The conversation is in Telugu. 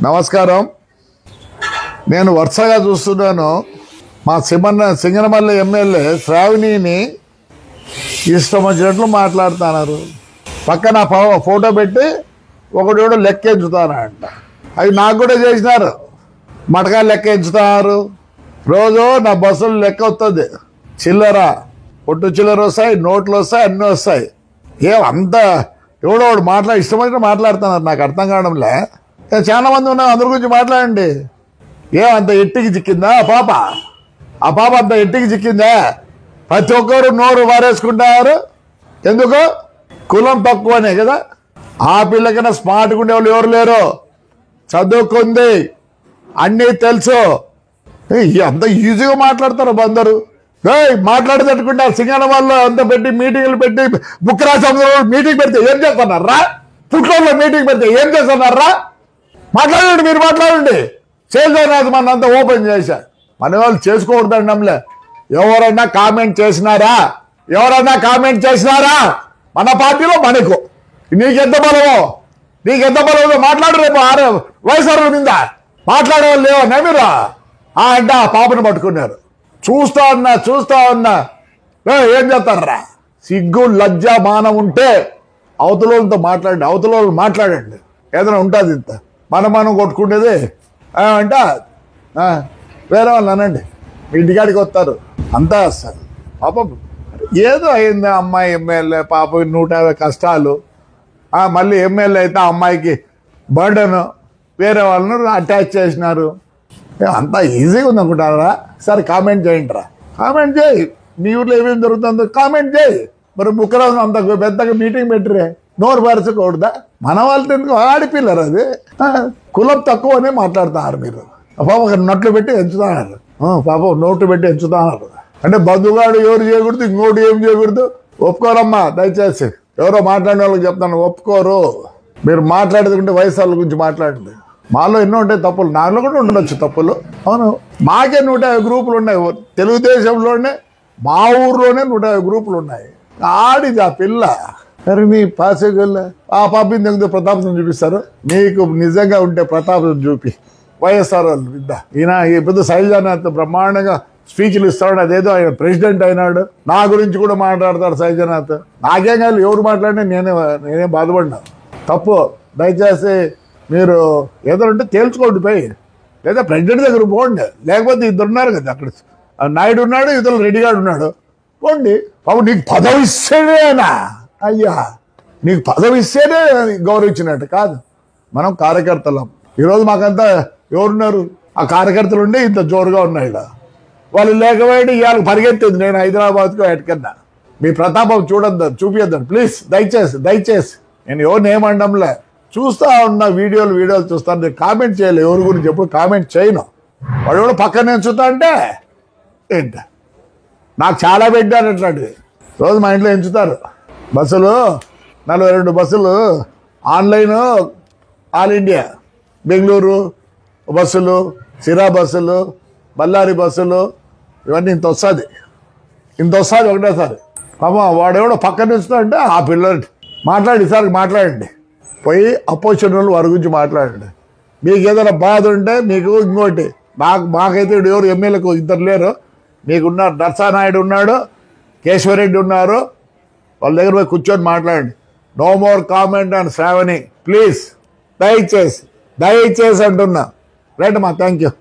నమస్కారం. నేను వరుసగా చూస్తున్నాను మా సింగనమల్లి ఎమ్మెల్యే శ్రావణిని ఇష్టం వచ్చినట్లు మాట్లాడుతున్నారు. పక్కన ఫోటో పెట్టి ఒకటి లెక్కించుతానంట. అవి నాకు కూడా చేసినారు. మటకా లెక్కించుతున్నారు. రోజు నా బస్సులు లెక్క వస్తుంది. చిల్లర పొట్టు చిల్లర వస్తాయి, నోట్లు వస్తాయి, అన్నీ వస్తాయి. అంత ఎవడో ఇష్టం వచ్చినట్టు మాట్లాడుతున్నారు. నాకు అర్థం కావడంలే. చాలా మంది ఉన్నారు, అందరి గురించి మాట్లాడండి. అంత ఎట్టికి చిక్కిందా ఆ పాప అంత ఎట్టికి చిక్కిందా? ప్రతి ఒక్కరు నోరు వారేసుకుంటారు. ఎందుకు? కులం తక్కువనే కదా. ఆ పిల్లకన్నా స్మార్ట్గా ఉండేవాళ్ళు ఎవరు లేరు. చదువుకుంది, అన్నీ తెలుసు. అంత ఈజీగా మాట్లాడతారు అందరు. మాట్లాడేటట్టుకుంటా సింగనమల్లిలో అంత పెట్టి మీటింగ్లు పెట్టి బుక్కరాజంలో మీటింగ్ పెడితే ఏం చేస్తున్నారా? పుట్లలో మీటింగ్ పెడితే ఏం చేస్తున్నారా? మాట్లాడండి, మీరు మాట్లాడండి. చేసేది మన అంతా ఓపెన్ చేశా. మన వాళ్ళు చేసుకోకూడదండంలే. ఎవరన్నా కామెంట్ చేసినారా? మన పార్టీలో మనకు నీకెంత బలమో మాట్లాడు. రేపు వయసు మీద మాట్లాడేవాళ్ళు లేవన్నా మీరు అంటే ఆ పాపను పట్టుకున్నారు. చూస్తా ఉన్నా ఏం చేస్తారా? సిగ్గు లజ్జ మానం ఉంటే అవతల మాట్లాడండి. ఏదైనా ఉంటుంది ఇంత మనం కొట్టుకునేది అంటే వేరే వాళ్ళు అనండి. మీ ఇంటికాడికి వస్తారు అంతా వస్తారు. పాపం ఏదో అయింది. అమ్మాయి ఎమ్మెల్యే, పాప 150 కష్టాలు. మళ్ళీ ఎమ్మెల్యే అయితే ఆ అమ్మాయికి బర్డెన్, వేరే వాళ్ళను అటాచ్ చేసినారు. అంతా ఈజీగా ఉంది అనుకుంటారా? సరే కామెంట్ చేయండి. కామెంట్ చేయి. మీ ఊర్లో ఏమేమి జరుగుతుందో కామెంట్ చేయి. మరి బుక్కరాజు అంత పెద్దగా మీటింగ్ పెట్టిరే, నోరు పరచకూడదా? మన వాళ్ళతో ఎందుకు? ఆడిపిల్లరు. అది కులం తక్కువనే మాట్లాడుతున్నారు మీరు. పాప నోట్లు పెట్టి ఎంచుతున్నారు. నోట్లు పెట్టి ఎంచుతున్నారు. అంటే బంధుగాడు ఎవరు చేయకూడదు, ఇంకోటి ఏం చేయకూడదు. ఒప్పుకోరమ్మా దయచేసి. ఎవరో మాట్లాడిన వాళ్ళకి చెప్తాను, ఒప్పుకోరు. మీరు మాట్లాడుతుంటే వయసు వాళ్ళ గురించి మాట్లాడండి. మాలో ఎన్నో ఉంటాయి తప్పులు, నాలో కూడా ఉండొచ్చు తప్పులు. అవును, మాకే 150 గ్రూపులు ఉన్నాయి. తెలుగుదేశంలోనే మా ఊర్లోనే 150 గ్రూపులు ఉన్నాయి. ఆడిది ఆ పిల్ల. మరి మీ పాసేగల్ల ఆ పాప ప్రతాపం చూపిస్తారు. మీకు నిజంగా ఉంటే ప్రతాపం చూపి వైఎస్ఆర్ వాళ్ళు విద్ద. ఈయన ఈ పెద్ద శైలజానాథ్ బ్రహ్మాండంగా స్పీచ్లు ఇస్తాడు. అదేదో ఆయన ప్రెసిడెంట్ అయినాడు. నా గురించి కూడా మాట్లాడతాడు శైలజానాథ్. నాకేం కాదు, ఎవరు మాట్లాడినా నేనే బాధపడినా. తప్పు. దయచేసి మీరు ఏదంటే తేల్చుకోండి పోయి, లేదా ప్రెసిడెంట్ దగ్గర పోండి. లేకపోతే ఇద్దరు ఉన్నారు కదా అక్కడ, నాయుడు ఉన్నాడు, ఇతరులు రెడ్డిగాడు ఉన్నాడు. పోండి. పాపం నీకు పదవి ఇస్తేనేనా? అయ్యా, నీకు పదవి ఇస్తేనే గౌరవించినట్టు కాదు. మనం కార్యకర్తలం. ఈరోజు మాకంతా ఎవరున్నారు? ఆ కార్యకర్తలు ఉండి ఇంత జోరుగా ఉన్నాయి. వాళ్ళు లేకపోతే ఇవాళ పరిగెత్తేది నేను హైదరాబాద్కు ఎటుకన్నా. మీ ప్రతాపం చూపియద్దండి ప్లీజ్. దయచేసి నేను ఎవరిని ఏమండంలే. చూస్తా ఉన్న వీడియోలు చూస్తాను. నేను కామెంట్ చేయలేదు ఎవరి గురించి, ఎప్పుడు కామెంట్ చేయను. వాడు కూడా పక్కన ఎంచుతా అంటే ఏంట, నాకు చాలా పెట్టారు అట్లాంటివి. రోజు మా ఇంట్లో ఎంచుతారు. బస్సులు 42 బస్సులు ఆన్లైన్, ఆల్ ఇండియా, బెంగళూరు బస్సులు, సిరా బస్సులు, బళ్ళారి బస్సులు, ఇవన్నీ ఇంత వస్తుంది ఒకటేసారి. పాపం వాడెవడో పక్కన ఎంచుతా అంటే ఆ పిల్లలు మాట్లాడండి. పోయి అపోజిషన్ వాళ్ళు వారి గురించి మాట్లాడండి. మీకు ఏదైనా బాధ ఉంటే మీకు ఇంకోటి, మాకైతే ఎవరు ఎమ్మెల్యేకు ఇద్దరు లేరు. మీకున్నారు, నర్సానాయుడు ఉన్నాడు, కేశవరెడ్డి ఉన్నారు. వాళ్ళ దగ్గర పోయి కూర్చొని మాట్లాడండి. No more comment and Shravani please. దయచేసి అంటున్నా. రైట్ అమ్మా, థ్యాంక్ యూ.